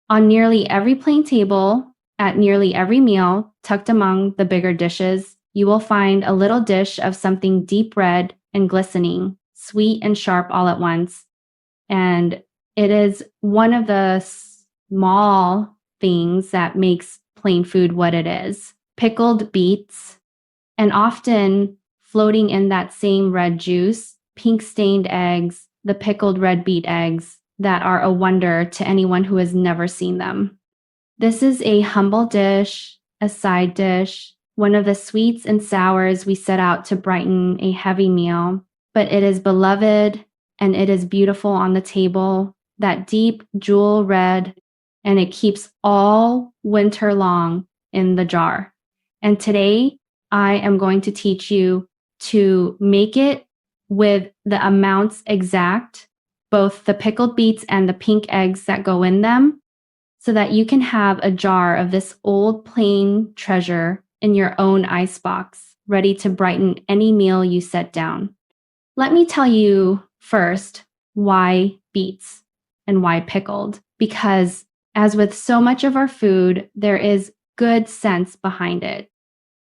On nearly every plain table, at nearly every meal, tucked among the bigger dishes, you will find a little dish of something deep red and glistening, sweet and sharp all at once. And it is one of the small things that makes plain food what it is. Pickled beets, and often floating in that same red juice, pink stained eggs, the pickled red beet eggs that are a wonder to anyone who has never seen them. This is a humble dish, a side dish, one of the sweets and sours we set out to brighten a heavy meal, but it is beloved and it is beautiful on the table, that deep jewel red, and it keeps all winter long in the jar. And today, I am going to teach you to make it with the amounts exact, both the pickled beets and the pink eggs that go in them, so that you can have a jar of this old plain treasure in your own icebox, ready to brighten any meal you set down. Let me tell you first why beets and why pickled, because as with so much of our food, there is good sense behind it.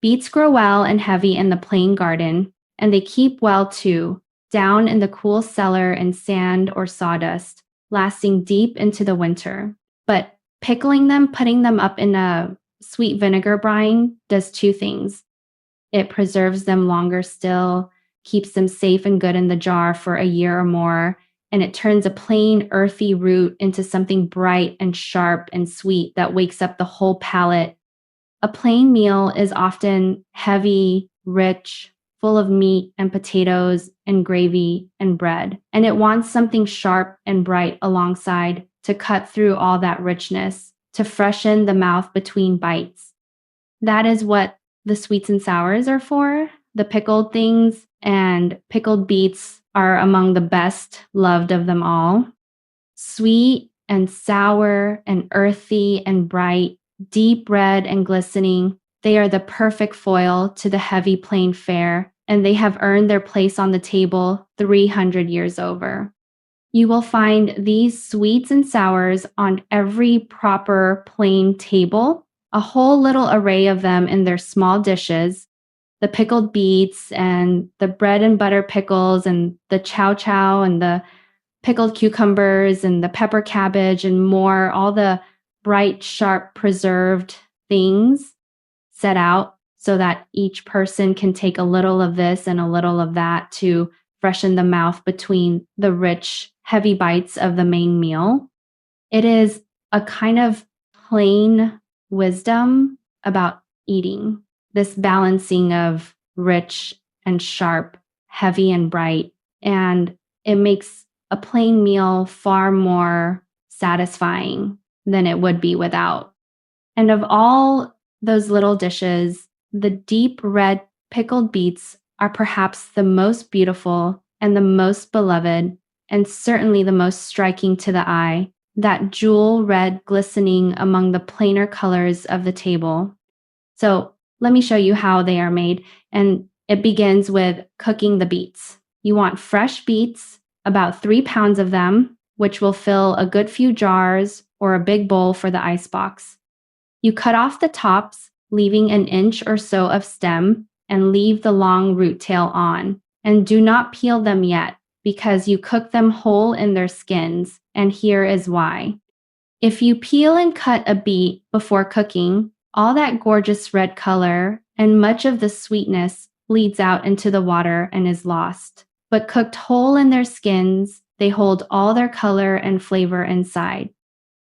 Beets grow well and heavy in the plain garden, and they keep well too, down in the cool cellar in sand or sawdust, lasting deep into the winter. But pickling them, putting them up in a sweet vinegar brine, does two things. It preserves them longer still, keeps them safe and good in the jar for a year or more, and it turns a plain, earthy root into something bright and sharp and sweet that wakes up the whole palate. A plain meal is often heavy, rich, full of meat and potatoes and gravy and bread, and it wants something sharp and bright alongside to cut through all that richness, to freshen the mouth between bites. That is what the sweets and sours are for. The pickled things and pickled beets are among the best loved of them all. Sweet and sour and earthy and bright, deep red and glistening, they are the perfect foil to the heavy plain fare, and they have earned their place on the table 300 years over. You will find these sweets and sours on every proper plain table, a whole little array of them in their small dishes, the pickled beets and the bread and butter pickles and the chow chow and the pickled cucumbers and the pepper cabbage and more, all the bright, sharp, preserved things set out so that each person can take a little of this and a little of that to freshen the mouth between the rich, heavy bites of the main meal. It is a kind of plain wisdom about eating, this balancing of rich and sharp, heavy and bright, and it makes a plain meal far more satisfying than it would be without. And of all those little dishes, the deep red pickled beets are perhaps the most beautiful and the most beloved, and certainly the most striking to the eye, that jewel red glistening among the plainer colors of the table. So let me show you how they are made, and it begins with cooking the beets. You want fresh beets, about 3 pounds of them, which will fill a good few jars or a big bowl for the icebox. You cut off the tops, leaving an inch or so of stem, and leave the long root tail on. And do not peel them yet, because you cook them whole in their skins, and here is why. If you peel and cut a beet before cooking, all that gorgeous red color and much of the sweetness bleeds out into the water and is lost. But cooked whole in their skins, they hold all their color and flavor inside.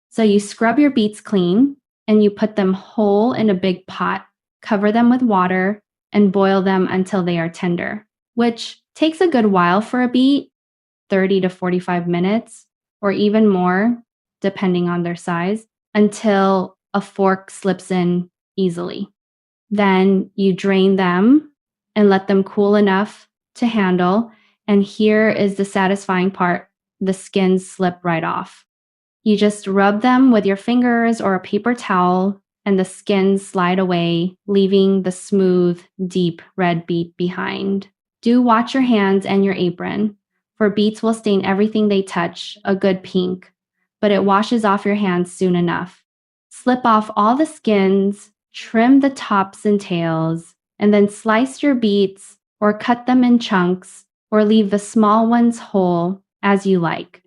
So you scrub your beets clean, and you put them whole in a big pot, cover them with water, and boil them until they are tender, which takes a good while for a beet, 30 to 45 minutes, or even more, depending on their size, until a fork slips in easily. Then you drain them and let them cool enough to handle, and here is the satisfying part: the skins slip right off. You just rub them with your fingers or a paper towel, and the skins slide away, leaving the smooth, deep red beet behind. Do watch your hands and your apron, for beets will stain everything they touch, a good pink. but it washes off your hands soon enough. Slip off all the skins, trim the tops and tails, and then slice your beets or cut them in chunks or leave the small ones whole as you like.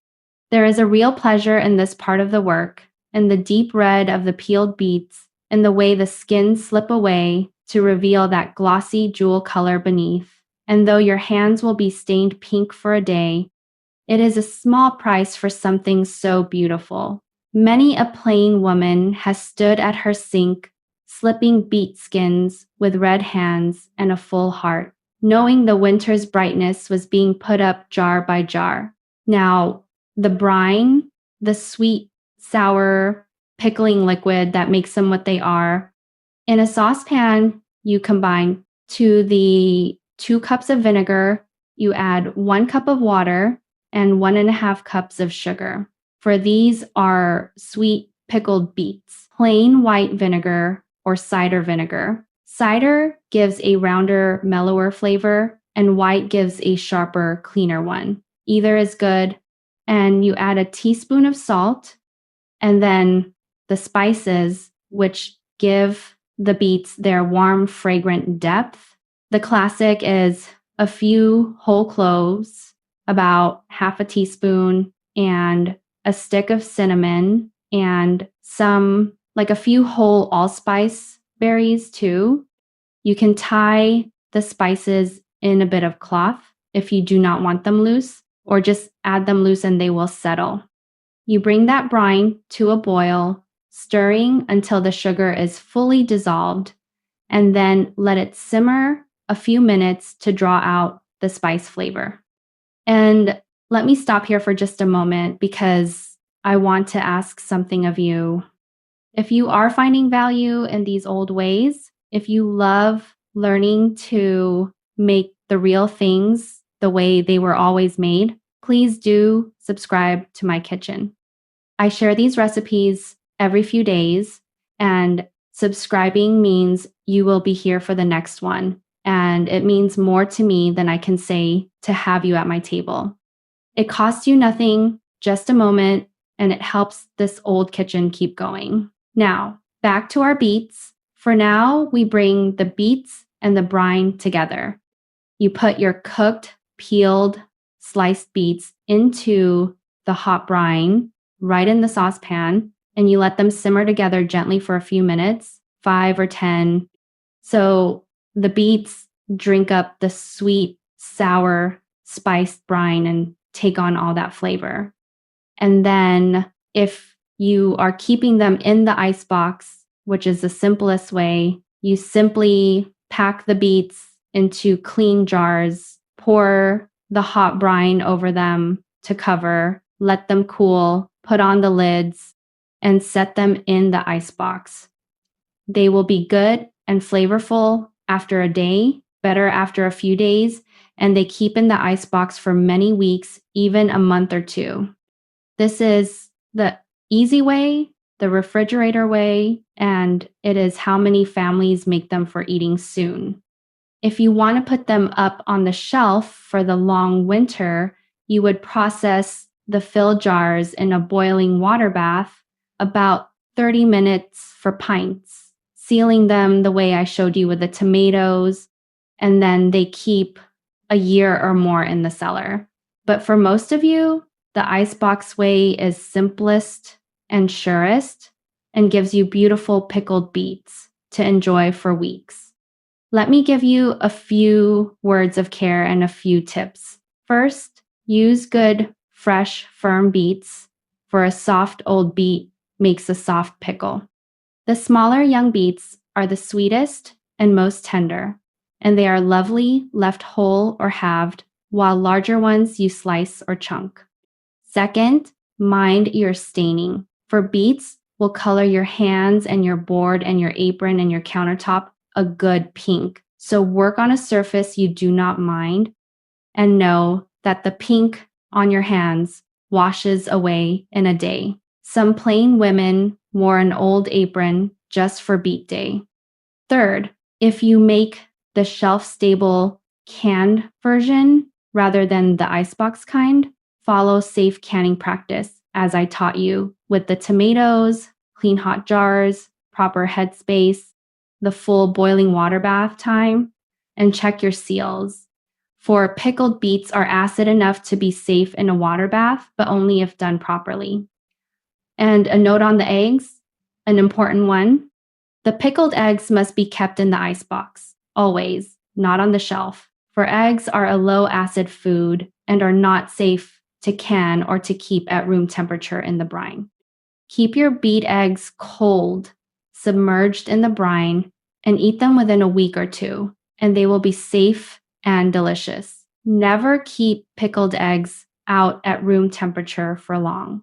There is a real pleasure in this part of the work, in the deep red of the peeled beets and the way the skins slip away to reveal that glossy jewel color beneath. And though your hands will be stained pink for a day, it is a small price for something so beautiful. Many a plain woman has stood at her sink, slipping beet skins with red hands and a full heart, knowing the winter's brightness was being put up jar by jar. Now, the brine, the sweet, sour, pickling liquid that makes them what they are, in a saucepan, you combine to the 2 cups of vinegar, you add 1 cup of water and 1.5 cups of sugar. For these are sweet pickled beets, plain white vinegar or cider vinegar. Cider gives a rounder, mellower flavor, and white gives a sharper, cleaner one. Either is good. And you add a teaspoon of salt, and then the spices, which give the beets their warm, fragrant depth. The classic is a few whole cloves, about half a teaspoon, and a stick of cinnamon, and like a few whole allspice berries too. You can tie the spices in a bit of cloth if you do not want them loose, or just add them loose and they will settle. You bring that brine to a boil, stirring until the sugar is fully dissolved, and then let it simmer a few minutes to draw out the spice flavor. And let me stop here for just a moment because I want to ask something of you. If you are finding value in these old ways, if you love learning to make the real things the way they were always made, please do subscribe to my kitchen. I share these recipes every few days, and subscribing means you will be here for the next one. And it means more to me than I can say to have you at my table. It costs you nothing, just a moment, and it helps this old kitchen keep going. Now, back to our beets. For now, we bring the beets and the brine together. You put your cooked, peeled, sliced beets into the hot brine right in the saucepan, and you let them simmer together gently for a few minutes, 5 or 10. So the beets drink up the sweet, sour, spiced brine and take on all that flavor. And then if you are keeping them in the icebox, which is the simplest way, you simply pack the beets into clean jars, pour the hot brine over them to cover, let them cool, put on the lids, and set them in the icebox. They will be good and flavorful after a day, better after a few days, and they keep in the icebox for many weeks, even a month or 2. This is the easy way, the refrigerator way, and it is how many families make them for eating soon. If you want to put them up on the shelf for the long winter, you would process the fill jars in a boiling water bath about 30 minutes for pints, sealing them the way I showed you with the tomatoes, and then they keep a year or more in the cellar. But for most of you, the icebox way is simplest and surest and gives you beautiful pickled beets to enjoy for weeks. Let me give you a few words of care and a few tips. First, use good, fresh, firm beets, for a soft old beet makes a soft pickle. The smaller young beets are the sweetest and most tender, and they are lovely left whole or halved, while larger ones you slice or chunk. Second, mind your staining. For beets, will color your hands and your board and your apron and your countertop a good pink. So work on a surface you do not mind, and know that the pink on your hands washes away in a day. Some plain women wore an old apron just for beet day. Third, if you make the shelf-stable canned version rather than the icebox kind, follow safe canning practice. as I taught you, with the tomatoes, clean hot jars, proper headspace, the full boiling water bath time, and check your seals. For pickled beets are acid enough to be safe in a water bath, but only if done properly. And a note on the eggs, an important one. The pickled eggs must be kept in the icebox, always, not on the shelf, for eggs are a low acid food and are not safe to can or to keep at room temperature in the brine. Keep your beet eggs cold, submerged in the brine, and eat them within a week or two, and they will be safe and delicious. Never keep pickled eggs out at room temperature for long.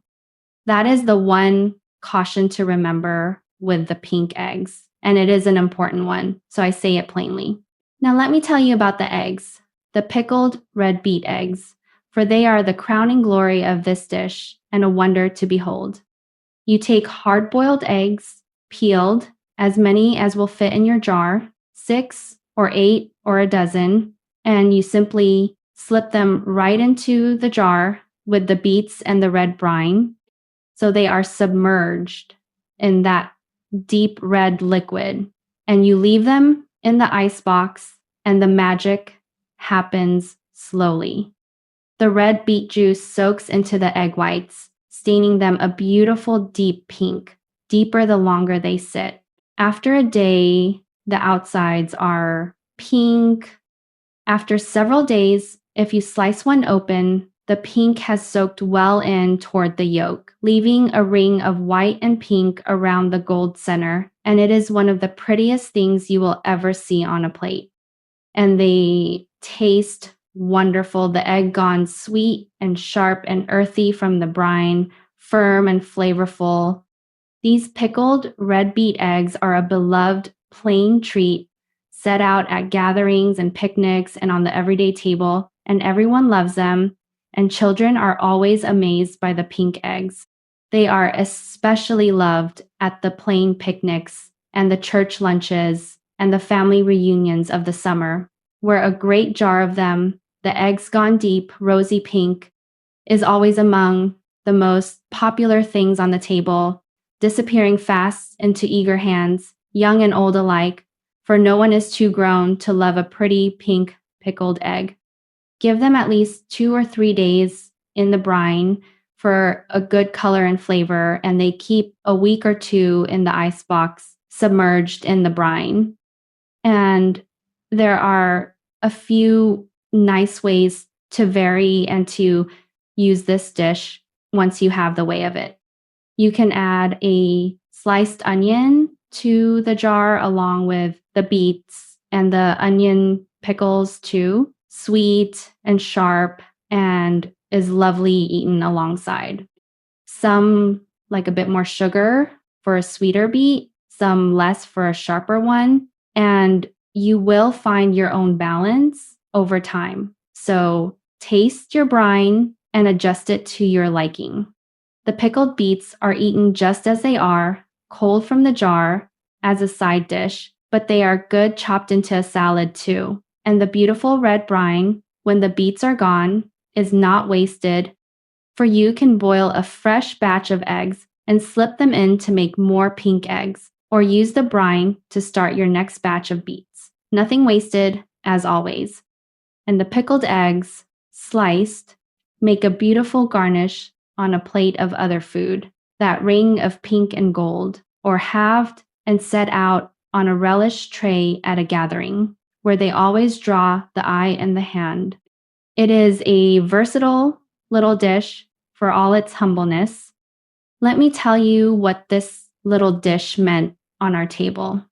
That is the one caution to remember with the pink eggs, and it is an important one, so I say it plainly. Now let me tell you about the eggs, the pickled red beet eggs, for they are the crowning glory of this dish and a wonder to behold. You take hard-boiled eggs, peeled, as many as will fit in your jar, 6 or 8 or a dozen, and you simply slip them right into the jar with the beets and the red brine. So they are submerged in that deep red liquid, and you leave them in the icebox, and the magic happens slowly. The red beet juice soaks into the egg whites, staining them a beautiful deep pink, deeper the longer they sit. After a day, the outsides are pink. After several days, if you slice one open, the pink has soaked well in toward the yolk, leaving a ring of white and pink around the gold center, and it is one of the prettiest things you will ever see on a plate. And they taste wonderful. The egg gone sweet and sharp and earthy from the brine, firm and flavorful. These pickled red beet eggs are a beloved plain treat set out at gatherings and picnics and on the everyday table, and everyone loves them, and children are always amazed by the pink eggs. They are especially loved at the plain picnics and the church lunches and the family reunions of the summer, where a great jar of them, the eggs gone deep, rosy pink, is always among the most popular things on the table, disappearing fast into eager hands, young and old alike, for no one is too grown to love a pretty pink pickled egg. Give them at least 2 or 3 days in the brine for a good color and flavor, and they keep a week or two in the icebox submerged in the brine. And there are a few nice ways to vary and to use this dish once you have the way of it. You can add a sliced onion to the jar along with the beets and the onion pickles too. Sweet and sharp and is lovely eaten alongside. Some like a bit more sugar for a sweeter beet, some less for a sharper one, and you will find your own balance over time. So taste your brine and adjust it to your liking. The pickled beets are eaten just as they are, cold from the jar, as a side dish, but they are good chopped into a salad too. And the beautiful red brine, when the beets are gone, is not wasted, for you can boil a fresh batch of eggs and slip them in to make more pink eggs, or use the brine to start your next batch of beets. Nothing wasted, as always. And the pickled eggs, sliced, make a beautiful garnish on a plate of other food, that ring of pink and gold, or halved and set out on a relish tray at a gathering, where they always draw the eye and the hand. It is a versatile little dish for all its humbleness. Let me tell you what this little dish meant on our table.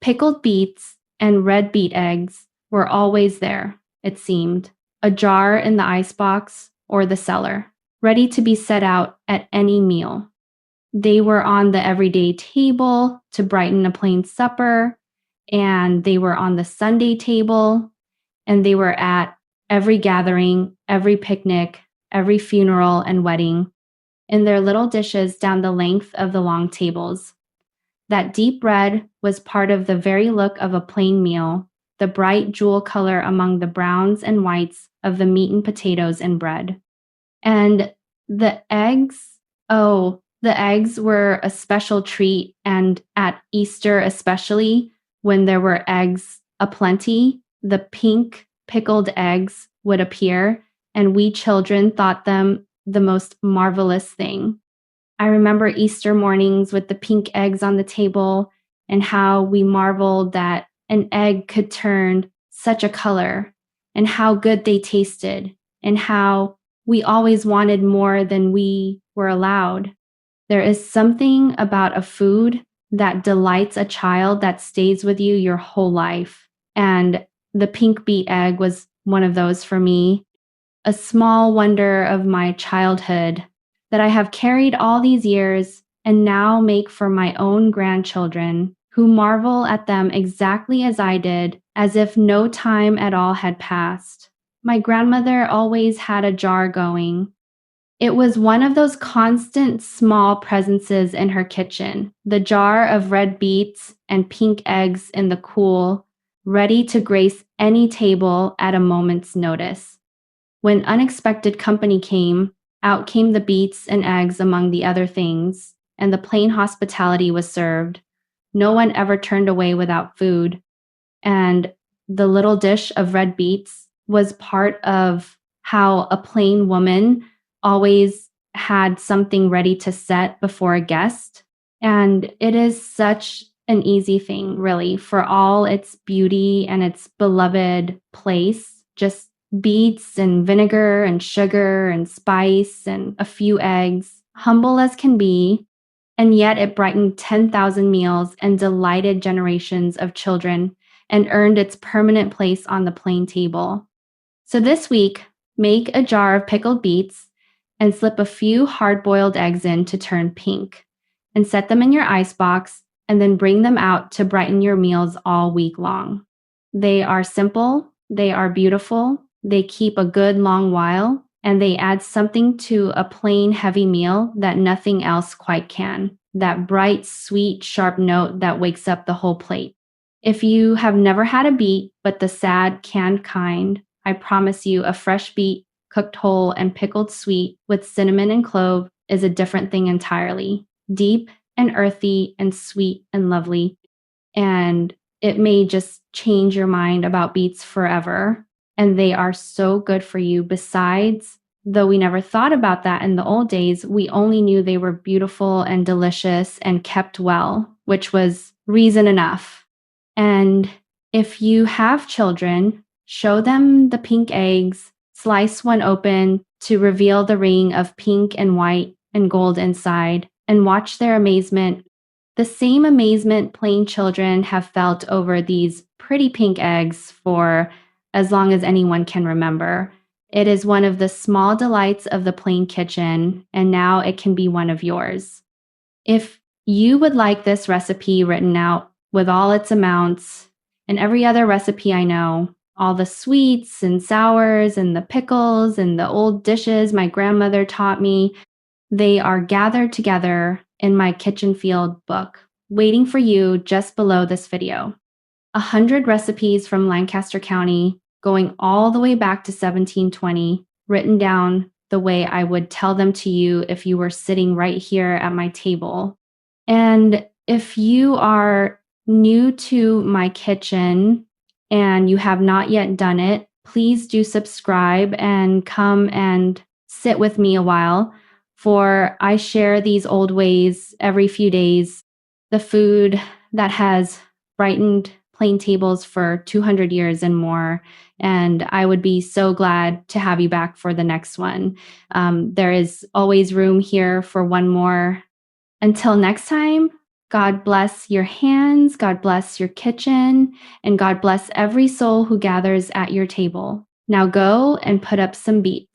Pickled beets and red beet eggs were always there, it seemed, a jar in the icebox or the cellar, ready to be set out at any meal. They were on the everyday table to brighten a plain supper, and they were on the Sunday table, and they were at every gathering, every picnic, every funeral and wedding, in their little dishes down the length of the long tables. That deep red was part of the very look of a plain meal, the bright jewel color among the browns and whites of the meat and potatoes and bread. And the eggs Oh, the eggs were a special treat, and at Easter, especially when there were eggs aplenty, the pink pickled eggs would appear, and we children thought them the most marvelous thing. I remember Easter mornings with the pink eggs on the table and how we marveled that an egg could turn such a color and how good they tasted and how we always wanted more than we were allowed. There is something about a food that delights a child that stays with you your whole life. And the pink beet egg was one of those for me, a small wonder of my childhood that I have carried all these years and now make for my own grandchildren who marvel at them exactly as I did, as if no time at all had passed. My grandmother always had a jar going. It was one of those constant small presences in her kitchen, the jar of red beets and pink eggs in the cool, ready to grace any table at a moment's notice. When unexpected company came, out came the beets and eggs among the other things, and the plain hospitality was served. No one ever turned away without food, and the little dish of red beets was part of how a plain woman always had something ready to set before a guest. And it is such an easy thing, really, for all its beauty and its beloved place. Just beets and vinegar and sugar and spice and a few eggs, humble as can be. And yet it brightened 10,000 meals and delighted generations of children and earned its permanent place on the plain table. So this week, make a jar of pickled beets and slip a few hard-boiled eggs in to turn pink, and set them in your icebox, and then bring them out to brighten your meals all week long. They are simple, they are beautiful, they keep a good long while, and they add something to a plain heavy meal that nothing else quite can. That bright, sweet, sharp note that wakes up the whole plate. If you have never had a beet, but the sad canned kind, I promise you a fresh beet, cooked whole and pickled sweet with cinnamon and clove is a different thing entirely. Deep and earthy and sweet and lovely. And it may just change your mind about beets forever. And they are so good for you. Besides, though we never thought about that in the old days, we only knew they were beautiful and delicious and kept well, which was reason enough. And if you have children, show them the pink eggs, slice one open to reveal the ring of pink and white and gold inside, and watch their amazement. The same amazement plain children have felt over these pretty pink eggs for as long as anyone can remember. It is one of the small delights of the plain kitchen, and now it can be one of yours. If you would like this recipe written out with all its amounts and every other recipe I know, all the sweets and sours and the pickles and the old dishes my grandmother taught me, they are gathered together in my kitchen field book, waiting for you just below this video. 100 recipes from Lancaster County, going all the way back to 1720, written down the way I would tell them to you if you were sitting right here at my table. And if you are new to my kitchen and you have not yet done it, please do subscribe and come and sit with me a while, for I share these old ways every few days. The food that has brightened plain tables for 200 years and more. And I would be so glad to have you back for the next one. There is always room here for one more. Until next time, God bless your hands, God bless your kitchen, and God bless every soul who gathers at your table. Now go and put up some beets.